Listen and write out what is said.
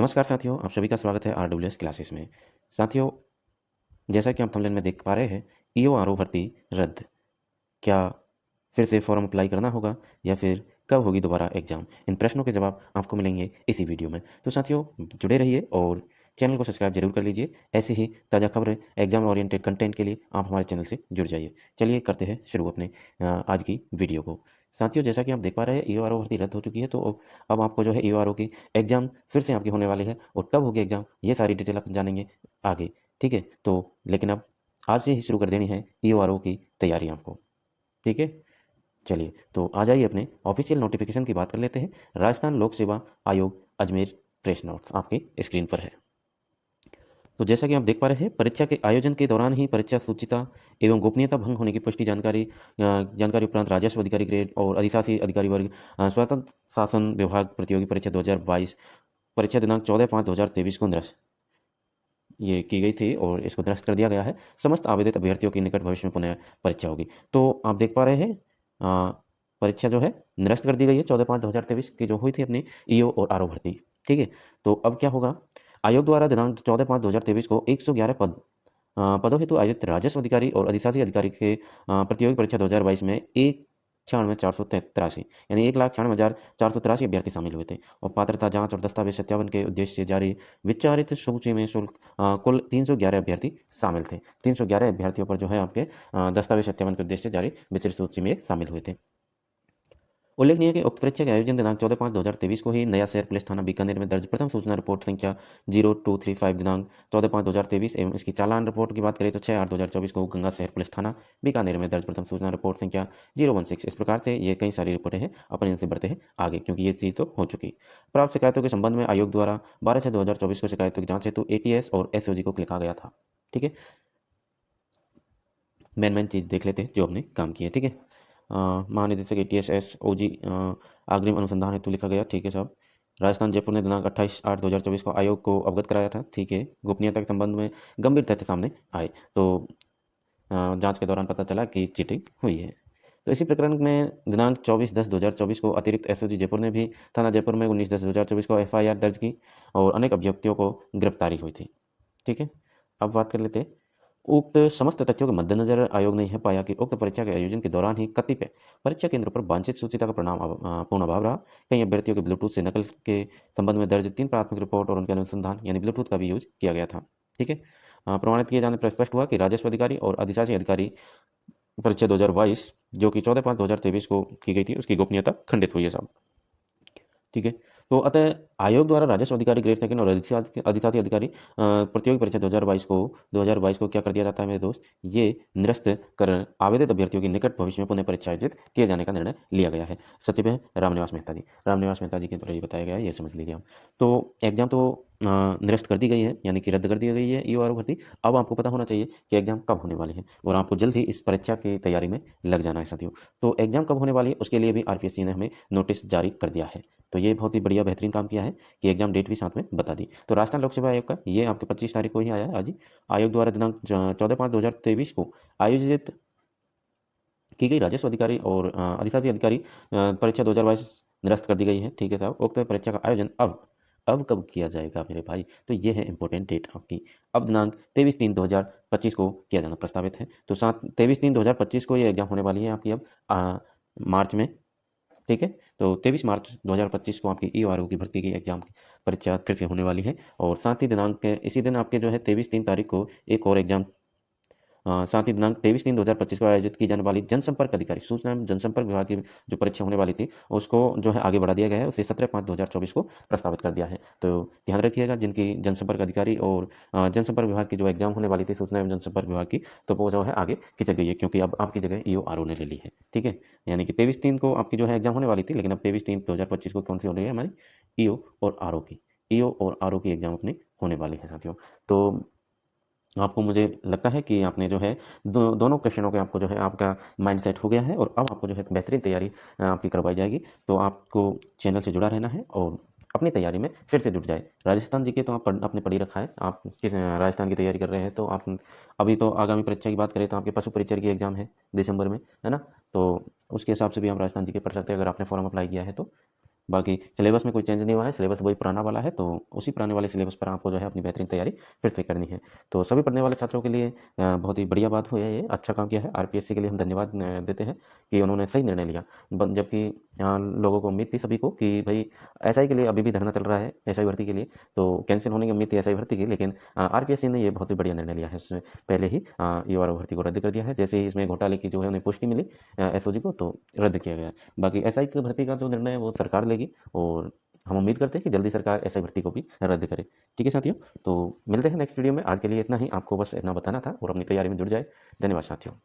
नमस्कार साथियों, आप सभी का स्वागत है आरडब्ल्यूएस क्लासेस में। साथियों, जैसा कि आप थंबनेल में देख पा रहे हैं, ईओआरओ भर्ती रद्द। क्या फिर से फॉर्म अप्लाई करना होगा या फिर कब होगी दोबारा एग्ज़ाम? इन प्रश्नों के जवाब आपको मिलेंगे इसी वीडियो में। तो साथियों, जुड़े रहिए और चैनल को सब्सक्राइब जरूर कर लीजिए। ऐसी ही ताज़ा खबरें, एग्जाम ओरिएंटेड कंटेंट के लिए आप हमारे चैनल से जुड़ जाइए। चलिए करते हैं शुरू अपने आज की वीडियो को। साथियों, जैसा कि आप देख पा रहे हैं, ईओआरओ भर्ती रद्द हो चुकी है। तो अब आपको जो है ईओआरओ की एग्ज़ाम फिर से आपकी होने वाली है और कब होगी एग्ज़ाम, ये सारी डिटेल आप जानेंगे आगे। ठीक है, तो लेकिन अब आज से ही शुरू कर देनी है ईओआरओ की तैयारी आपको। ठीक है, चलिए तो आ जाइए अपने ऑफिशियल नोटिफिकेशन की बात कर लेते हैं। राजस्थान लोक सेवा आयोग अजमेर, प्रेस नोट्स आपके स्क्रीन पर है। तो जैसा कि आप देख पा रहे हैं, परीक्षा के आयोजन के दौरान ही परीक्षा सूचिता एवं गोपनीयता भंग होने की पुष्टि जानकारी उपरांत राजस्व अधिकारी ग्रेड और अधिशासी अधिकारी वर्ग स्वतंत्र शासन विभाग प्रतियोगी परीक्षा 2022 परीक्षा दिनांक 14/5/2023 को निरस्त ये की गई थी और इसको निरस्त कर दिया गया है। समस्त आवेदित अभ्यर्थियों की निकट भविष्य में पुनः परीक्षा होगी। तो आप देख पा रहे हैं, अ, परीक्षा जो है निरस्त कर दी गई है 14/5/2023 की जो हुई थी अपनी ईओ और आरओ भर्ती। ठीक है, तो अब क्या होगा? आयोग द्वारा दिनांक 14/5/2023 को 111 पदों हेतु आयोजित राजस्व अधिकारी और अधिशासी अधिकारी के प्रतियोगी परीक्षा 2022 में 1,96,483 यानी 1,96,483 अभ्यर्थी शामिल हुए थे और पात्रता जांच और दस्तावेज सत्यापन के उद्देश्य से जारी विचारित सूची में शुल्क कुल 311 अभ्यर्थी शामिल थे। 311 अभ्यर्थियों पर जो है आपके दस्तावेज सत्यापन के उद्देश्य से जारी विचारित सूची में शामिल हुए थे। उल्लेखनीय है कि उक्त परीक्षा के आयोजन दिनांक 14/5/2023 को ही नया शहर पुलिस थाना बीकानेर में दर्ज प्रथम सूचना रिपोर्ट संख्या 0235 दिनांक 14/5/2023 एवं इसकी चालान रिपोर्ट की बात करें तो 6/8/2024 को गंगा शहर पुलिस थाना बीकानेर में दर्ज प्रथम सूचना रिपोर्ट संख्या 016। इस प्रकार से ये कई सारी रिपोर्टें हैं, अपन इनसे बढ़ते हैं आगे क्योंकि ये चीज़ तो हो चुकी। प्राप्त शिकायतों के संबंध में आयोग द्वारा 12/6/2024 को शिकायतों की जांच हेतु एटीएस और एसओजी को लिखा गया था। ठीक है, मेन चीज़ देख लेते हैं जो हमने काम की है। ठीक है, महानिदेशक एटीएस एसओजी अग्रिम अनुसंधान हेतु लिखा गया। ठीक है साहब। राजस्थान जयपुर ने दिनांक 28/8/2024 को आयोग को अवगत कराया था। ठीक है, गोपनीयता के संबंध में गंभीर तथ्य सामने आए तो जांच के दौरान पता चला कि चीटिंग हुई है। तो इसी प्रकरण में दिनांक 24/10/2024 को अतिरिक्त एसओजी जयपुर ने भी थाना जयपुर में 19/10/2024 को एफआईआर दर्ज की और अनेक अभियुक्तों को गिरफ्तारी हुई थी। ठीक है, अब बात कर लेते हैं। उक्त समस्त तथ्यों के मद्देनजर आयोग ने यह पाया कि उक्त परीक्षा के आयोजन के दौरान ही कतिपय परीक्षा केंद्रों पर वांछित सूचिता का परिणाम पूर्ण अभाव रहा। कई अभ्यर्थियों के ब्लूटूथ से नकल के संबंध में दर्ज 3 प्राथमिक रिपोर्ट और उनके अनुसंधान यानी ब्लूटूथ का भी यूज किया गया था। ठीक है, प्रमाणित किए जाने पर स्पष्ट हुआ कि राजस्व अधिकारी और अधिशासी अधिकारी परीक्षा 2022 जो कि 14/5/2023 को की गई थी उसकी गोपनीयता खंडित हुई है साहब। ठीक है, तो अतः आयोग द्वारा राजस्व अधिकारी ग्रेड सेकंड और अधिशासी अधिकारी प्रतियोगी परीक्षा 2022 को क्या कर दिया जाता है मेरे दोस्त, ये निरस्त कर आवेदित अभ्यर्थियों की निकट भविष्य में पुनः परीक्षा आयोजित किए जाने का निर्णय लिया गया है। सचिव है रामनिवास मेहता जी। रामनिवास मेहता जी के द्वारा ये बताया गया है, ये समझ लीजिए आप। तो एग्जाम तो निरस्त कर दी गई है यानी कि रद्द कर दी गई है ईओआरओ भर्ती। अब आपको पता होना चाहिए कि एग्जाम कब होने वाली है और आपको जल्द ही इस परीक्षा की तैयारी में लग जाना है साथियों। तो एग्जाम कब होने वाली है उसके लिए भी आरपीएससी ने हमें नोटिस जारी कर दिया है। तो ये बहुत ही बढ़िया बेहतरीन काम किया है कि एग्जाम डेट भी साथ में बता दी। तो राजस्थान लोक सेवा आयोग का ये आपके 25 तारीख को ही आया है आज ही। आयोग द्वारा दिनांक 14/5/2023 को आयोजित की गई राजस्व अधिकारी और अधिशासी अधिकारी परीक्षा 2022 निरस्त कर दी गई है। ठीक है साहब, उक्त परीक्षा का आयोजन अब कब किया जाएगा मेरे भाई? तो ये है इंपॉर्टेंट डेट आपकी। अब दिनांक 23/3/2025 को किया जाना प्रस्तावित है। तो 23/3/2025 को ये एग्जाम होने वाली है आपकी अब मार्च में। ठीक है, तो 23 मार्च 2025 को आपकी ईओआरओ की भर्ती की एग्जाम की परीक्षा फिर से होने वाली है और साथ ही दिनांक इसी दिन आपके जो है 23/3 को एक और एग्जाम साथ ही दिनांक 23/3/2025 को आयोजित की जाने वाली जनसंपर्क अधिकारी सूचना एवं जनसंपर्क विभाग की जो परीक्षा होने वाली थी उसको जो है आगे बढ़ा दिया गया है। उसे 17/5/2024 को प्रस्तावित कर दिया है। तो ध्यान रखिएगा जिनकी जनसंपर्क अधिकारी और जनसंपर्क विभाग की जो एग्जाम होने वाली थी सूचना एवं जनसंपर्क विभाग की, तो वो जो है आगे खिंच गई है क्योंकि अब आपकी जगह ईओआरओ ने ले ली है। ठीक है, यानी कि 23/3 को आपकी जो है एग्जाम होने वाली थी लेकिन अब 23/3/2025 को कौन सी हो रही है हमारी ईओ और आरओ की ईओ और आरओ की एग्जाम अपनी होने वाली है साथियों। तो आपको मुझे लगता है कि आपने जो है दोनों क्वेश्चनों के आपको जो है आपका माइंडसेट हो गया है और अब आपको जो है बेहतरीन तैयारी आपकी करवाई जाएगी। तो आपको चैनल से जुड़ा रहना है और अपनी तैयारी में फिर से जुट जाए। राजस्थान जी के तो आपने पढ़ ही रखा है। आप किस राजस्थान की तैयारी कर रहे हैं तो आप अभी तो आगामी परीक्षा की बात करें तो आपके पशु परिचर की एग्जाम है दिसंबर में, है ना? तो उसके हिसाब से भी आप राजस्थान जी के पढ़ सकते हैं अगर आपने फॉर्म अप्लाई किया है तो। बाकी सिलेबस में कोई चेंज नहीं हुआ है, सिलेबस वही पुराना वाला है, तो उसी पुराने वाले सिलेबस पर आपको जो है अपनी बेहतरीन तैयारी फिर से करनी है। तो सभी पढ़ने वाले छात्रों के लिए बहुत ही बढ़िया बात हुई है ये, अच्छा काम किया है। आरपीएससी के लिए हम धन्यवाद देते हैं कि उन्होंने सही निर्णय लिया। जबकि लोगों को उम्मीद थी सभी को कि भाई एसआई के लिए अभी भी धरना चल रहा है, एसआई भर्ती के लिए, तो कैंसिल होने की उम्मीद थी एसआई भर्ती की, लेकिन आरपीएससी ने ये बहुत ही बढ़िया निर्णय लिया है। इसमें पहले ही यूआरओ भर्ती को रद्द कर दिया है, जैसे ही इसमें घोटाले की जो है उन्हें पुष्टि मिली एसओजी को, तो रद्द किया गया है। बाकी एसआई की भर्ती का जो निर्णय है वो सरकार लेगी, और हम उम्मीद करते हैं कि जल्दी सरकार एसआई भर्ती को भी रद्द करे। ठीक है साथियों, तो मिलते हैं नेक्स्ट वीडियो में। आज के लिए इतना ही, आपको बस इतना बताना था और अपनी तैयारी में जुट जाए। धन्यवाद साथियों।